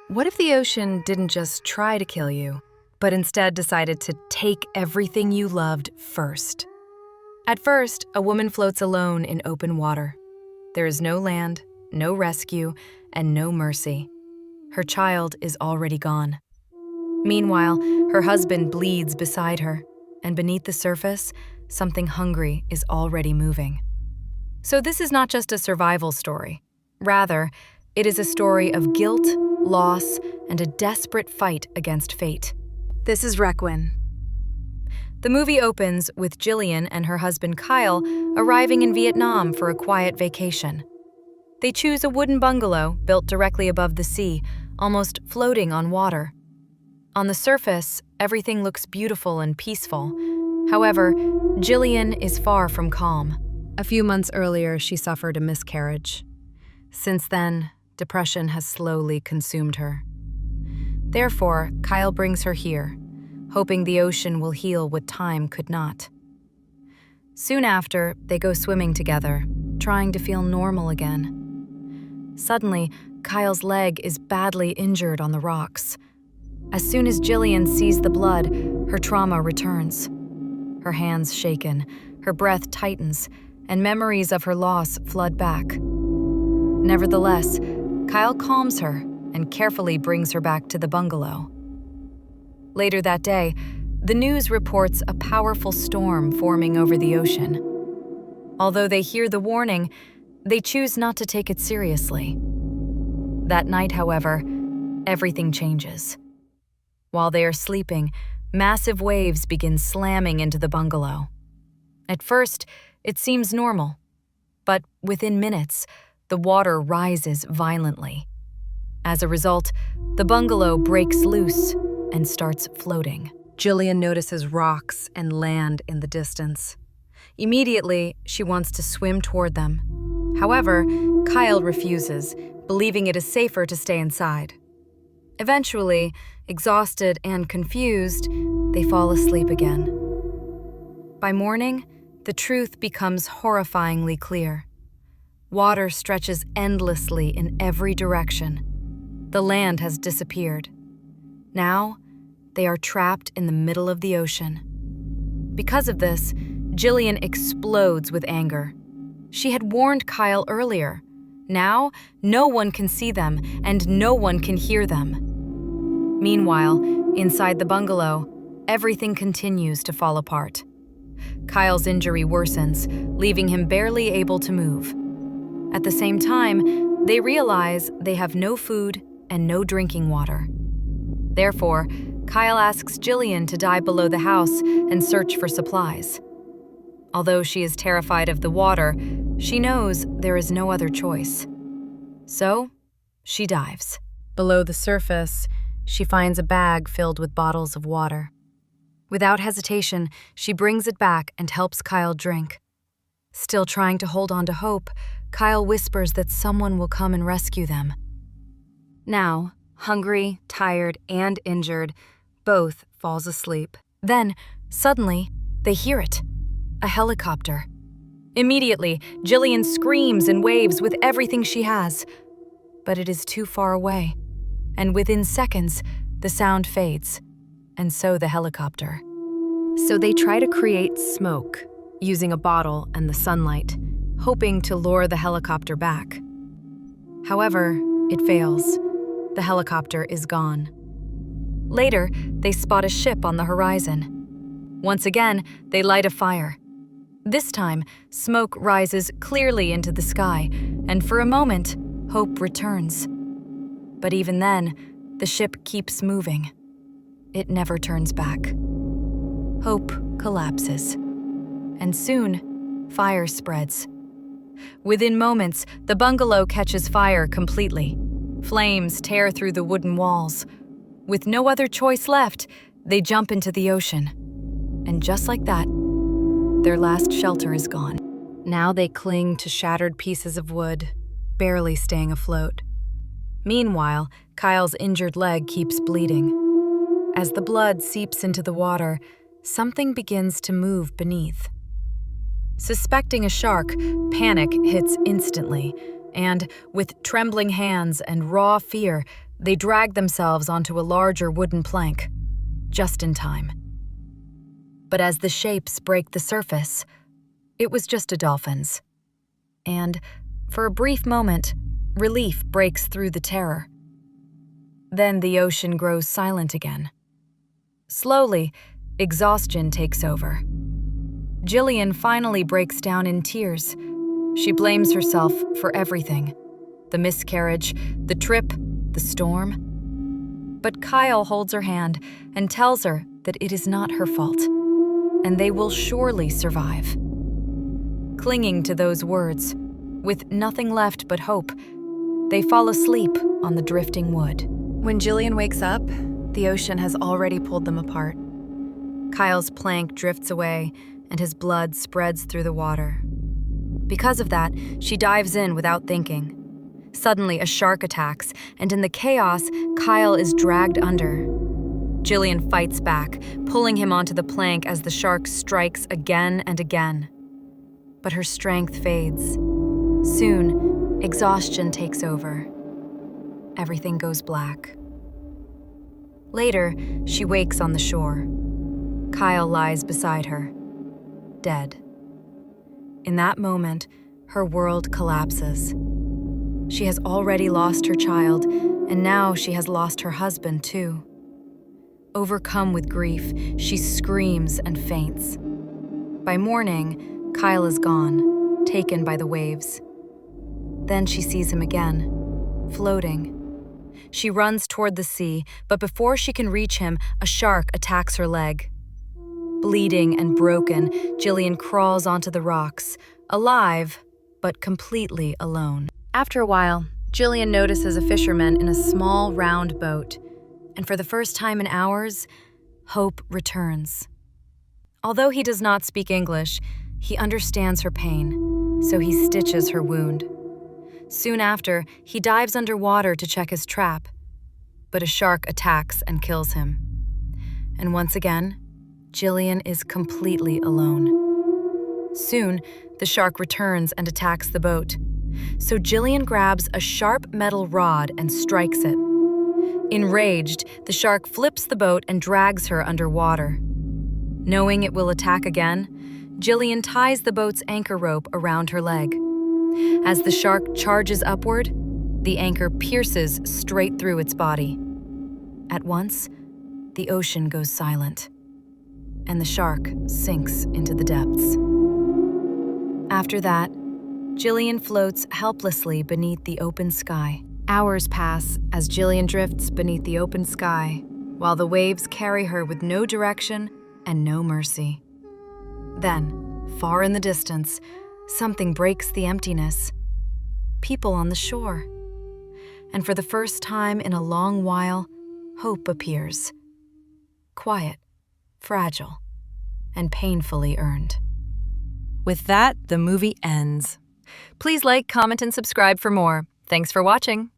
What if the ocean didn't just try to kill you, but instead decided to take everything you loved first? At first, a woman floats alone in open water. There is no land, no rescue, and no mercy. Her child is already gone. Meanwhile, her husband bleeds beside her, and beneath the surface, something hungry is already moving. So this is not just a survival story. Rather, it is a story of guilt, loss, and a desperate fight against fate. This is Requin. The movie opens with Jillian and her husband Kyle arriving in Vietnam for a quiet vacation. They choose a wooden bungalow built directly above the sea, almost floating on water. On the surface, everything looks beautiful and peaceful. However, Jillian is far from calm. A few months earlier, she suffered a miscarriage. Since then, depression has slowly consumed her. Therefore, Kyle brings her here, hoping the ocean will heal what time could not. Soon after, they go swimming together, trying to feel normal again. Suddenly, Kyle's leg is badly injured on the rocks. As soon as Jillian sees the blood, her trauma returns. Her hands shaken, her breath tightens, and memories of her loss flood back. Nevertheless, Kyle calms her and carefully brings her back to the bungalow. Later that day, the news reports a powerful storm forming over the ocean. Although they hear the warning, they choose not to take it seriously. That night, however, everything changes. While they are sleeping, massive waves begin slamming into the bungalow. At first, it seems normal, but within minutes, the water rises violently. As a result, the bungalow breaks loose and starts floating. Jillian notices rocks and land in the distance. Immediately, she wants to swim toward them. However, Kyle refuses, believing it is safer to stay inside. Eventually, exhausted and confused, they fall asleep again. By morning, the truth becomes horrifyingly clear. Water stretches endlessly in every direction. The land has disappeared. Now, they are trapped in the middle of the ocean. Because of this, Jillian explodes with anger. She had warned Kyle earlier. Now, no one can see them, and no one can hear them. Meanwhile, inside the bungalow, everything continues to fall apart. Kyle's injury worsens, leaving him barely able to move. At the same time, they realize they have no food and no drinking water. Therefore, Kyle asks Jillian to dive below the house and search for supplies. Although she is terrified of the water, she knows there is no other choice. So, she dives. Below the surface, she finds a bag filled with bottles of water. Without hesitation, she brings it back and helps Kyle drink. Still trying to hold on to hope, Kyle whispers that someone will come and rescue them. Now, hungry, tired, and injured, both falls asleep. Then, suddenly, they hear it. A helicopter. Immediately, Jillian screams and waves with everything she has. But it is too far away, and within seconds, the sound fades, and so the helicopter. So they try to create smoke, using a bottle and the sunlight, hoping to lure the helicopter back. However, it fails. The helicopter is gone. Later, they spot a ship on the horizon. Once again, they light a fire. This time, smoke rises clearly into the sky, and for a moment, hope returns. But even then, the ship keeps moving. It never turns back. Hope collapses. And soon, fire spreads. Within moments, the bungalow catches fire completely. Flames tear through the wooden walls. With no other choice left, they jump into the ocean. And just like that, their last shelter is gone. Now they cling to shattered pieces of wood, barely staying afloat. Meanwhile, Kyle's injured leg keeps bleeding. As the blood seeps into the water, something begins to move beneath. Suspecting a shark, panic hits instantly, and with trembling hands and raw fear, They drag themselves onto a larger wooden plank, just in time. But as the shapes break the surface, it was just a dolphin's. And, for a brief moment, relief breaks through the terror. Then the ocean grows silent again. Slowly, exhaustion takes over. Jillian finally breaks down in tears. She blames herself for everything: the miscarriage, the trip, the storm. But Kyle holds her hand and tells her that it is not her fault, and they will surely survive. Clinging to those words, with nothing left but hope, they fall asleep on the drifting wood. When Jillian wakes up, the ocean has already pulled them apart. Kyle's plank drifts away, and his blood spreads through the water. Because of that, she dives in without thinking. Suddenly, a shark attacks, and in the chaos, Kyle is dragged under. Jillian fights back, pulling him onto the plank as the shark strikes again and again. But her strength fades. Soon, exhaustion takes over. Everything goes black. Later, she wakes on the shore. Kyle lies beside her, dead. In that moment, her world collapses. She has already lost her child, and now she has lost her husband, too. Overcome with grief, she screams and faints. By morning, Kyle is gone, taken by the waves. Then she sees him again, floating. She runs toward the sea, but before she can reach him, a shark attacks her leg. Bleeding and broken, Jillian crawls onto the rocks, alive, but completely alone. After a while, Jillian notices a fisherman in a small, round boat, and for the first time in hours, hope returns. Although he does not speak English, he understands her pain, so he stitches her wound. Soon after, he dives underwater to check his trap, but a shark attacks and kills him. And once again, Jillian is completely alone. Soon, the shark returns and attacks the boat. So Jillian grabs a sharp metal rod and strikes it. Enraged, the shark flips the boat and drags her underwater. Knowing it will attack again, Jillian ties the boat's anchor rope around her leg. As the shark charges upward, the anchor pierces straight through its body. At once, the ocean goes silent, and the shark sinks into the depths. After that, Jillian floats helplessly beneath the open sky. Hours pass as Jillian drifts beneath the open sky, while the waves carry her with no direction and no mercy. Then, far in the distance, something breaks the emptiness. People on the shore. And for the first time in a long while, hope appears. Quiet, fragile, and painfully earned. With that, the movie ends. Please like, comment, and subscribe for more. Thanks for watching.